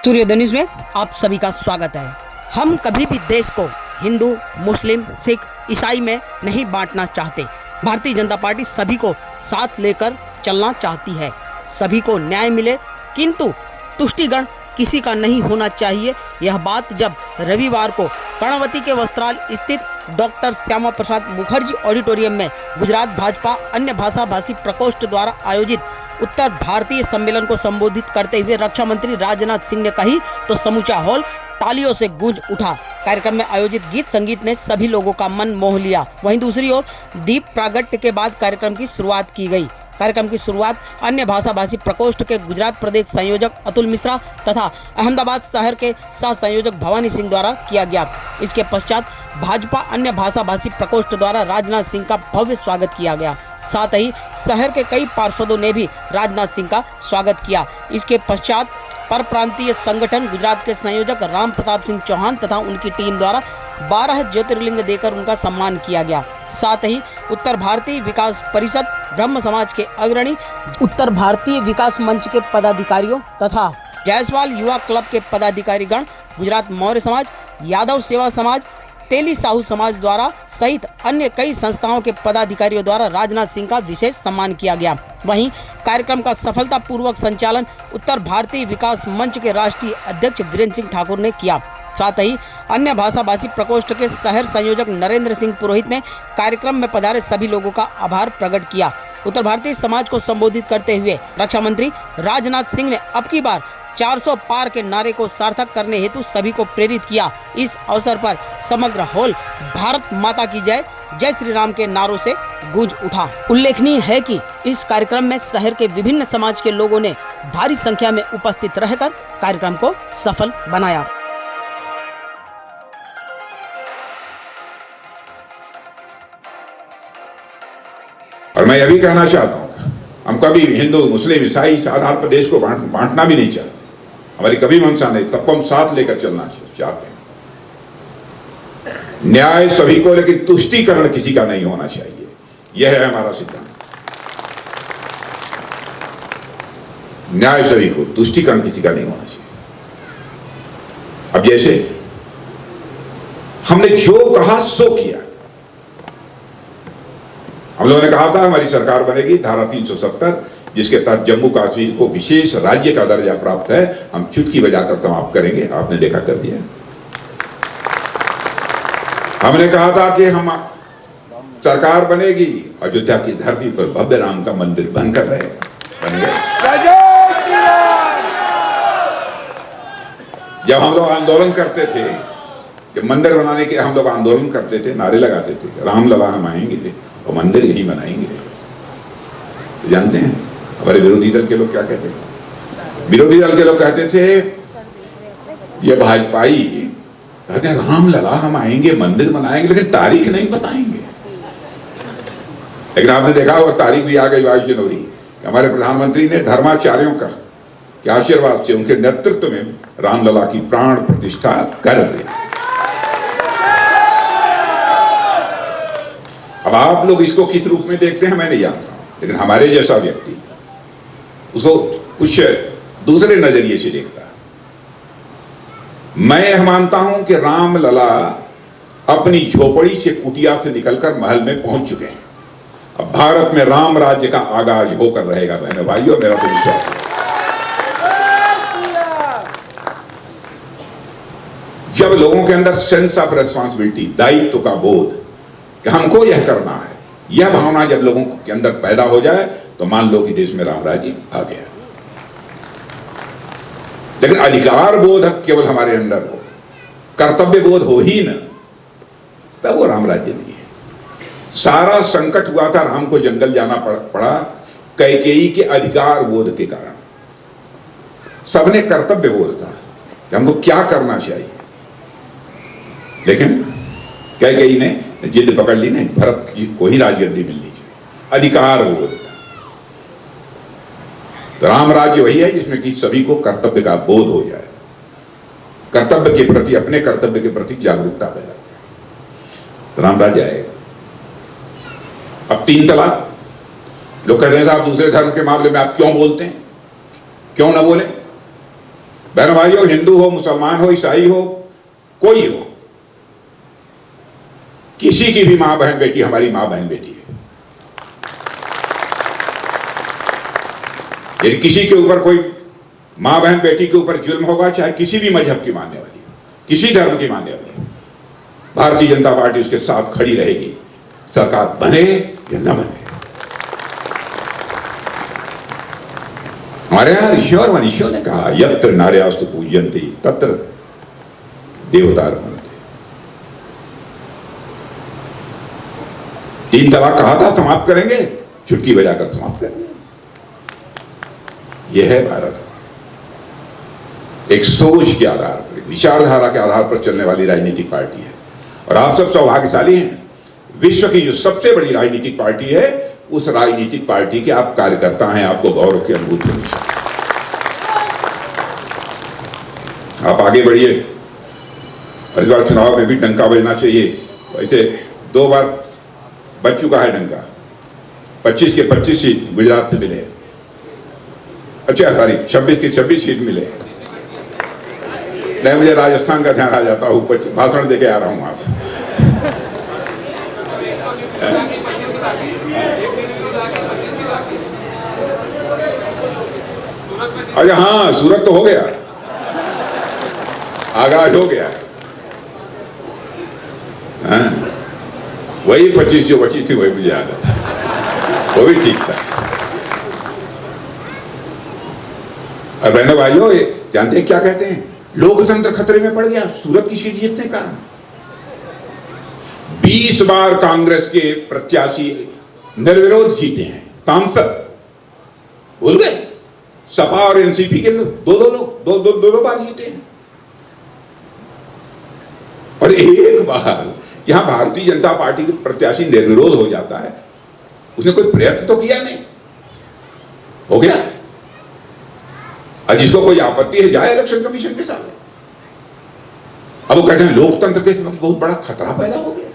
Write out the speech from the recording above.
सूर्योदय न्यूज़ में आप सभी का स्वागत है। हम कभी भी देश को हिंदू, मुस्लिम, सिख, ईसाई में नहीं बांटना चाहते। भारतीय जनता पार्टी सभी को साथ लेकर चलना चाहती है। सभी को न्याय मिले, किंतु तुष्टिगण किसी का नहीं होना चाहिए। यह बात जब रविवार को कर्णवती के वस्त्राल स्थित डॉक्टर श्यामा प्रसाद मुखर्जी ऑडिटोरियम में गुजरात भाजपा अन्य भाषा भाषी प्रकोष्ठ द्वारा आयोजित उत्तर भारतीय सम्मेलन को संबोधित करते हुए रक्षा मंत्री राजनाथ सिंह ने कही तो समूचा हॉल तालियों से गूंज उठा। कार्यक्रम में आयोजित गीत संगीत ने सभी लोगों का मन मोह लिया। वहीं दूसरी ओर दीप प्रागट्य के बाद कार्यक्रम की शुरुआत की गई। कार्यक्रम की शुरुआत अन्य भाषा भाषी प्रकोष्ठ के गुजरात प्रदेश संयोजक अतुल मिश्रा तथा अहमदाबाद शहर के सह संयोजक भवानी सिंह द्वारा किया गया। इसके पश्चात भाजपा अन्य भाषा भाषी प्रकोष्ठ द्वारा राजनाथ सिंह का भव्य स्वागत किया गया। साथ ही शहर के कई पार्षदों ने भी राजनाथ सिंह का स्वागत किया। इसके पश्चात पर प्रांतीय संगठन गुजरात के संयोजक राम प्रताप सिंह चौहान तथा उनकी टीम द्वारा 12 ज्योतिर्लिंग देकर उनका सम्मान किया गया। साथ ही उत्तर भारतीय विकास परिषद ब्रह्म समाज के अग्रणी, उत्तर भारतीय विकास मंच के पदाधिकारियों तथा जायसवाल युवा क्लब के पदाधिकारीगण, गुजरात मौर्य समाज, यादव सेवा समाज, तेली साहू समाज द्वारा सहित अन्य कई संस्थाओं के पदाधिकारियों द्वारा राजनाथ सिंह का विशेष सम्मान किया गया। वहीं कार्यक्रम का सफलतापूर्वक संचालन उत्तर भारतीय विकास मंच के राष्ट्रीय अध्यक्ष वीरेंद्र सिंह ठाकुर ने किया। साथ ही अन्य भाषा भाषी प्रकोष्ठ के शहर संयोजक नरेंद्र सिंह पुरोहित ने कार्यक्रम में पधारे सभी लोगों का आभार प्रकट किया। उत्तर भारतीय समाज को संबोधित करते हुए रक्षा मंत्री राजनाथ सिंह ने अब की बार 400 पार के नारे को सार्थक करने हेतु सभी को प्रेरित किया। इस अवसर पर समग्र हॉल भारत माता की जय, जय श्री राम के नारों से गूंज उठा। उल्लेखनीय है कि इस कार्यक्रम में शहर के विभिन्न समाज के लोगों ने भारी संख्या में उपस्थित रहकर कार्यक्रम को सफल बनाया। और मैं यह भी कहना चाहता हूँ, हम कभी हिंदू, मुस्लिम, ईसाई इस आधार पर देश को बांटना भी नहीं चाहते। हमारी कभी मंशा नहीं, सबको हम साथ लेकर चलना चाहते हैं। न्याय सभी को, लेकिन तुष्टीकरण किसी का नहीं होना चाहिए। यह है हमारा सिद्धांत। न्याय सभी को, तुष्टीकरण किसी का नहीं होना चाहिए। अब जैसे हमने जो कहा सो किया। हम लोगों ने कहा था हमारी सरकार बनेगी, धारा 370 जिसके तहत जम्मू कश्मीर को विशेष राज्य का दर्जा प्राप्त है, हम चुटकी बजाकर समाप्त करेंगे। आपने देखा, कर दिया। हमने कहा था कि हम सरकार बनेगी, अयोध्या की धरती पर भव्य राम का मंदिर बनकर रहे, बन गए। जब हम लोग आंदोलन करते थे कि मंदिर बनाने के, हम लोग आंदोलन करते थे, नारे लगाते थे, राम लला हम आएंगे और मंदिर यही बनाएंगे। तो जानते हैं हमारे विरोधी दल के लोग क्या कहते थे? विरोधी दल के लोग कहते थे ये भाजपाई कहते हैं राम लला हम आएंगे, मंदिर बनाएंगे, लेकिन तारीख नहीं बताएंगे। लेकिन आपने देखा वो तारीख भी आ गई 22 जनवरी। हमारे प्रधानमंत्री ने धर्माचार्यों का के आशीर्वाद से, उनके नेतृत्व में रामलला की प्राण प्रतिष्ठा कर दी। अब आप लोग इसको किस रूप में देखते हैं मैं नहीं जानता, लेकिन हमारे जैसा व्यक्ति उसको कुछ दूसरे नजरिए से देखता है। मैं मानता हूं कि रामलला अपनी झोपड़ी से, कुटिया से निकलकर महल में पहुंच चुके हैं। अब भारत में राम राज्य का आगाज होकर रहेगा बहनों भाइयों, मेरा तो विश्वास है। जब लोगों के अंदर सेंस ऑफ रेस्पॉन्सिबिलिटी, दायित्व का बोध कि हमको यह करना है, यह भावना जब लोगों के अंदर पैदा हो जाए तो मान लो कि देश में राम राज्य आ गया। लेकिन अधिकार बोध केवल हमारे अंदर हो, कर्तव्य बोध हो ही न, तब वो राम राज्य नहीं है। सारा संकट हुआ था, राम को जंगल जाना पड़ा कैकेयी के अधिकार बोध के कारण। सबने कर्तव्य बोध था कि हमको क्या करना चाहिए, लेकिन कैकेयी ने जिद पकड़ ली, नहीं, भरत को ही राजगद्दी मिलनी चाहिए। अधिकार बोध था। तो राम राज्य वही है जिसमें कि सभी को कर्तव्य का बोध हो जाए, कर्तव्य के प्रति, अपने कर्तव्य के प्रति जागरूकता पैदा, तो राम राज्य आएगा। अब 3 तलाक, लोग कहते हैं साहब दूसरे धर्म के मामले में आप क्यों बोलते हैं, क्यों ना बोले? बहन भाइयों, हिंदू हो, मुसलमान हो, ईसाई हो, कोई हो, किसी की भी मां बहन बेटी हमारी मां बहन बेटी है। यदि किसी के ऊपर कोई मां बहन बेटी के ऊपर जुल्म होगा, चाहे किसी भी मजहब की मानने वाली, किसी धर्म की मानने वाली, भारतीय जनता पार्टी उसके साथ खड़ी रहेगी, सरकार बने या न बने। हमारे यहां ऋषियों और मनीषियों ने कहा, यत्र नार्यास्तु पूज्यन्ते तत्र देवता रमन्ते। 3 तलाक कहा था समाप्त करेंगे, चुटकी बजाकर समाप्त करेंगे। यह है भारत, एक सोच के आधार पर, विचारधारा के आधार पर चलने वाली राजनीतिक पार्टी है। और आप सब सौभाग्यशाली हैं, विश्व की जो सबसे बड़ी राजनीतिक पार्टी है, उस राजनीतिक पार्टी के आप कार्यकर्ता हैं, आपको गौरव की अनुभूति होनी चाहिए। आप आगे बढ़िए, इस बार चुनाव में भी डंका बजना चाहिए। वैसे 2 बार बच चुका है डंका, 25 के 25 सीट गुजरात से मिले, अच्छा सॉरी 26 के 26 सीट मिले। नहीं, मुझे राजस्थान का ध्यान आ जाता हूँ, भाषण देके आ रहा हूँ वहां से। अच्छा हाँ, सूरत तो हो गया, आगाज हो गया। हाँ, वही 25 जो बची थी वही मुझे याद था, वो भी ठीक था। और बहनों भाइयों, जानते हैं क्या कहते हैं, लोकतंत्र खतरे में पड़ गया सूरत की सीट जीतने का। 20 बार कांग्रेस के प्रत्याशी निर्विरोध जीते हैं, सांसद भूल गए। सपा और एनसीपी के लोग दो बार जीते हैं। और एक बार यहां भारतीय जनता पार्टी के प्रत्याशी निर्विरोध हो जाता है, उसने कोई प्रयत्न तो किया नहीं, हो गया। और जिसको कोई आपत्ति है जाए इलेक्शन कमीशन के सामने। अब वो कहते हैं लोकतंत्र के साथ बहुत बड़ा खतरा पैदा हो गया।